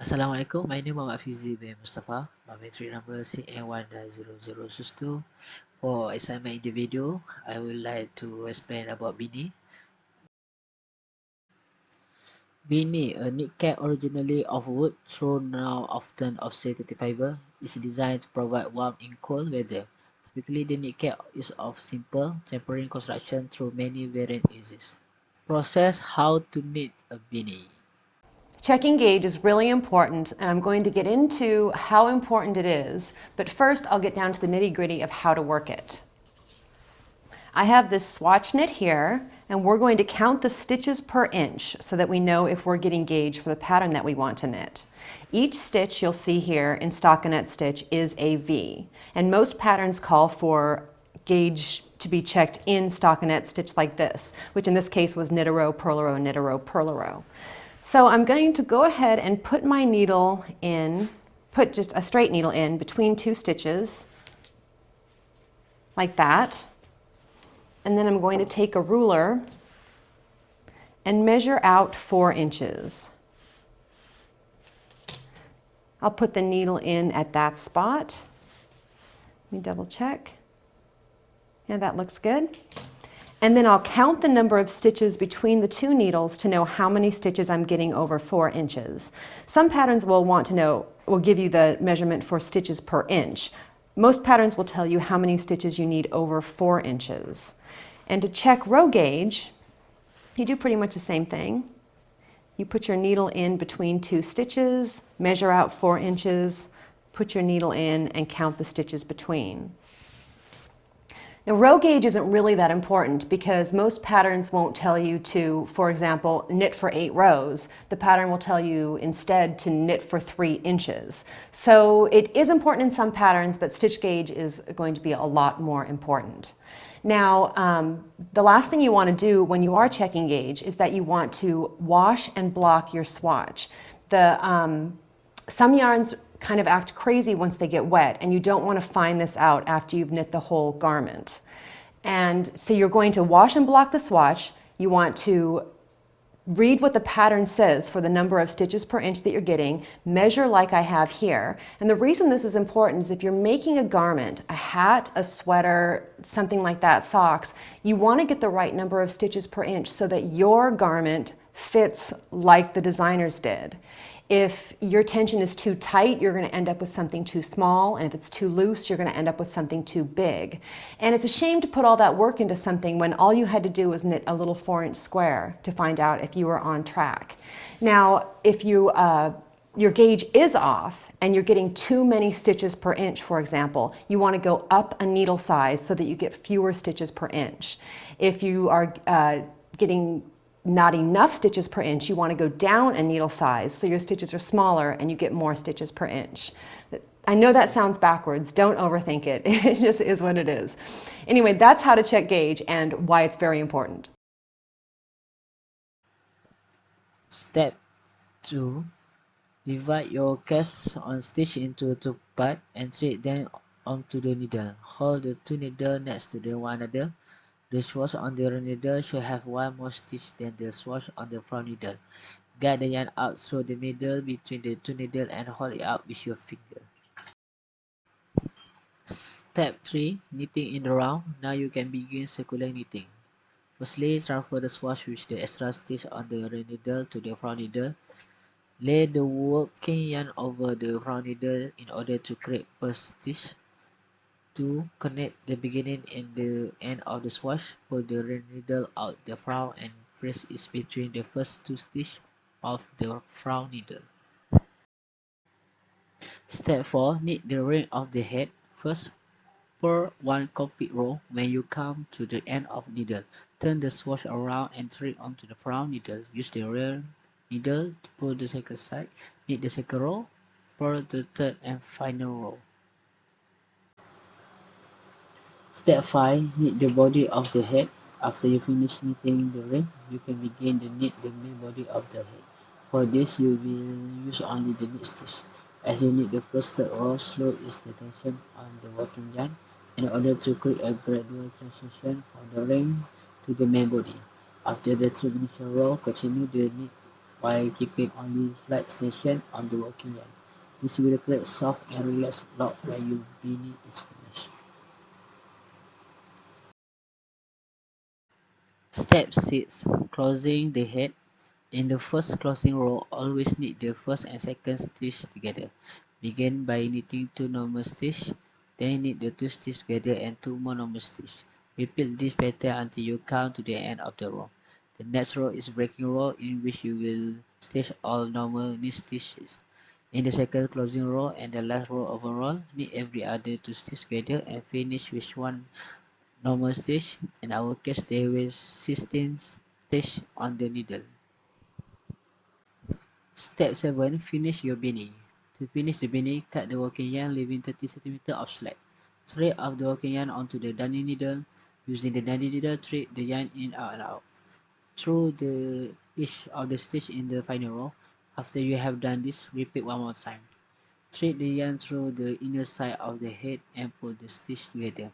Assalamualaikum, my name is Hafizi bin Mustafa. My metric number Cn190062. For assignment individu, I would like to explain about Bini. Bini, a knickcap originally of wood, thrown now often of synthetic fiber, is designed to provide warmth in cold weather. Typically, the knickcap is of simple, temporary construction through many variant uses. Process how to knit a Bini. Checking gauge is really important, and I'm going to get into how important it is, but first I'll get down to the nitty-gritty of how to work it. I have this swatch knit here, and we're going to count the stitches per inch so that we know if we're getting gauge for the pattern that we want to knit. Each stitch you'll see here in stockinette stitch is a V, and most patterns call for gauge to be checked in stockinette stitch like this, which in this case was knit a row, purl a row, knit a row, purl a row. So I'm going to go ahead and put my needle in, put just a straight needle in between two stitches, like that. And then I'm going to take a ruler and measure out 4 inches. I'll put the needle in at that spot. Let me double check. Yeah, that looks good. And then I'll count the number of stitches between the two needles to know how many stitches I'm getting over 4 inches. Some patterns will give you the measurement for stitches per inch. Most patterns will tell you how many stitches you need over 4 inches. And to check row gauge, you do pretty much the same thing. You put your needle in between two stitches, measure out 4 inches, put your needle in and count the stitches between. Now, row gauge isn't really that important because most patterns won't tell you to, for example, knit for 8 rows. The pattern will tell you instead to knit for 3 inches. So it is important in some patterns, but stitch gauge is going to be a lot more important. Now, the last thing you want to do when you are checking gauge is that you want to wash and block your swatch. Some yarns kind of act crazy once they get wet, and you don't want to find this out after you've knit the whole garment. And so you're going to wash and block the swatch. You want to read what the pattern says for the number of stitches per inch that you're getting, measure like I have here. And the reason this is important is if you're making a garment, a hat, a sweater, something like that, socks, you want to get the right number of stitches per inch so that your garment fits like the designers did. If your tension is too tight, you're going to end up with something too small, and if it's too loose, you're going to end up with something too big. And it's a shame to put all that work into something when all you had to do was knit a little 4-inch square to find out if you were on track. Now, if your gauge is off and you're getting too many stitches per inch, for example, you want to go up a needle size so that you get fewer stitches per inch. If you are getting not enough stitches per inch, you want to go down a needle size so your stitches are smaller and you get more stitches per inch. I know that sounds backwards. Don't overthink it. It just is what it is. Anyway, that's how to check gauge and why it's very important. Step 2. Divide your cast on stitch into 2 parts and thread them onto the needle. Hold the 2 needles next to one another. The swatch on the rear needle should have one more stitch than the swatch on the front needle. Guide the yarn out through the middle between the 2 needles and hold it out with your finger. Step 3. Knitting in the round. Now you can begin circular knitting. Firstly, transfer the swatch with the extra stitch on the rear needle to the front needle. Lay the working yarn over the front needle in order to create per stitch. 2. Connect the beginning and the end of the swatch. Pull the rear needle out the front and press it between the first 2 stitches of the front needle. Step 4. Knit the ring of the head. First, purl 1 complete row. When you come to the end of needle, turn the swatch around and thread onto the front needle. Use the rear needle to pull the second side. Knit the second row. Purl the third and final row. Step 5. Knit the body of the head. After you finish knitting the ring, you can begin to knit the main body of the head. For this, you will use only the knit stitch. As you knit the first third row, slow ease the tension on the working yarn in order to create a gradual transition from the ring to the main body. After the 3 initial row, continue the knit while keeping only slight tension on the working yarn. This will create soft and relaxed lock when your beanie is finished. Step 6. Closing the head. In the first closing row, always knit the first and second stitch together. Begin by knitting 2 normal stitches, then knit the 2 stitches together and 2 more normal stitches. Repeat this pattern until you come to the end of the row. The next row is breaking row, in which you will stitch all normal knit stitches. In the second closing row and the last row overall, knit every other 2 stitches together and finish with 1 normal stitch. In our case, there will 16 stitches on the needle. Step 7. Finish your beanie. To finish the beanie, cut the working yarn leaving 30 cm of slack. Thread off the working yarn onto the darning needle. Using the darning needle, thread the yarn in and out through each of the stitch in the final row. After you have done this, repeat one more time. Thread the yarn through the inner side of the head and pull the stitch together.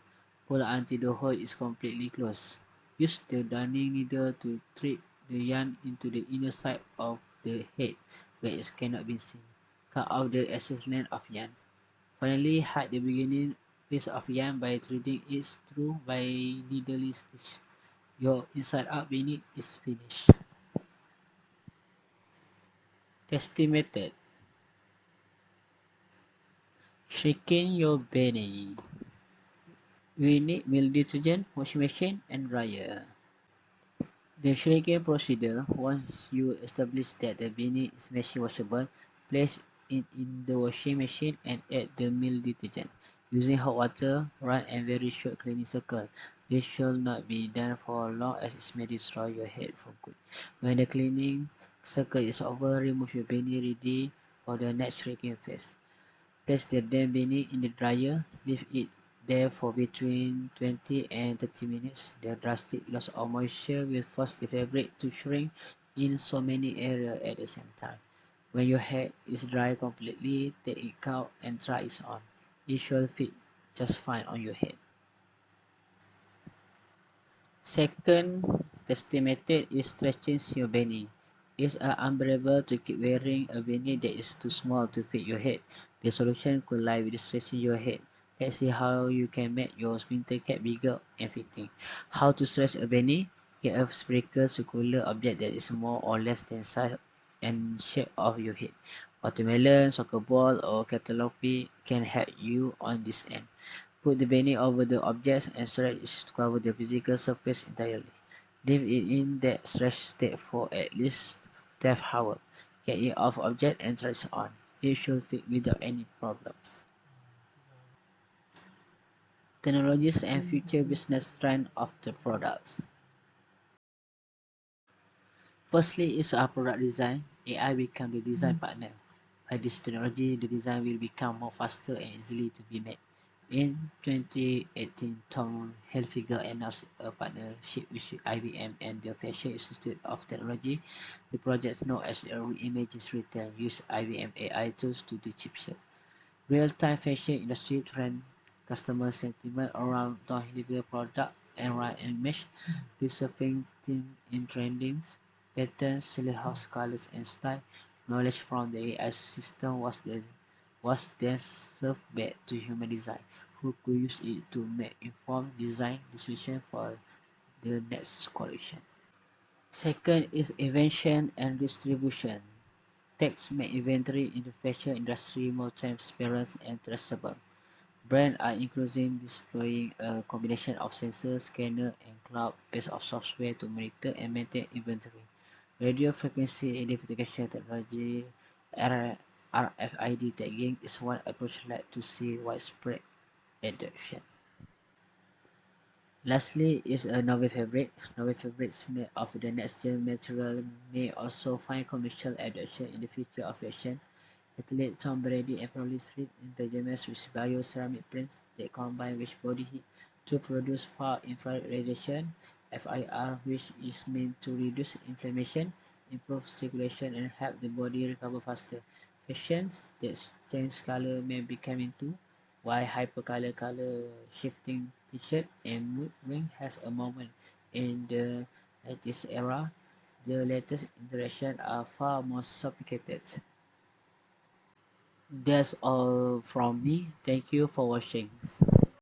Pull until the hole is completely closed. Use the darning needle to thread the yarn into the inner side of the head where it cannot be seen. Cut off the excess length of yarn. Finally, hide the beginning piece of yarn by threading it through by needle stitch. Your inside out beanie is finished. Testing method. Shaking your beanie. We need milk detergent, washing machine, and dryer. The shaking procedure: once you establish that the beanie is machine washable, place it in the washing machine and add the milk detergent. Using hot water, run a very short cleaning cycle. This should not be done for long as it may destroy your head for good. When the cleaning cycle is over, remove your beanie ready for the next shaking phase. Place the damp beanie in the dryer. Leave it there for between 20 and 30 minutes. The drastic loss of moisture will force the fabric to shrink in so many areas at the same time. When your hair is dry completely, take it out and try it on. It should fit just fine on your head. Second testing method is stretching your beanie. It's unbearable to keep wearing a beanie that is too small to fit your head. The solution could lie with stretching your head. Let's see how you can make your winter cap bigger and fitting. How to stretch a beanie? Get a spherical circular object that is more or less than size and shape of your head. Watermelon, soccer ball, or cantaloupe can help you on this end. Put the beanie over the objects and stretch it to cover the physical surface entirely. Leave it in that stretch state for at least 12 hours. Get it off object and stretch on. It should fit without any problems. Technologies and future business trend of the products. Firstly is our product design. AI become the design partner. By this technology, the design will become more faster and easily to be made. In 2018, Tom Hilfiger announced a partnership with IBM and the Fashion Institute of Technology. The project, known as Reimages Retail, used IBM AI tools to decipher real-time fashion industry trend, customer sentiment around non-individual product, and run and mesh, resurfacing theme in trendings, patterns, silhouettes, colors, and style. Knowledge from the AI system was then served back to human design, who could use it to make informed design decisions for the next collection. Second is invention and distribution. Techs make inventory in the fashion industry more transparent and traceable. Brands are increasingly deploying a combination of sensors, scanner, and cloud-based software to monitor and maintain inventory. Radio frequency identification technology (RFID tagging) is one approach led to see widespread adoption. Lastly is a novel fabric. Novel fabrics made of the next gen material may also find commercial adoption in the future of fashion. Athlete Tom Brady apparently sleep in pajamas with bioceramic prints that combine with body heat to produce far infrared radiation (FIR), which is meant to reduce inflammation, improve circulation, and help the body recover faster. Fashions that change color may be coming too, while hypercolor color shifting t-shirt and mood ring has a moment in the 90s era. The latest iterations are far more sophisticated. That's all from me. Thank you for watching.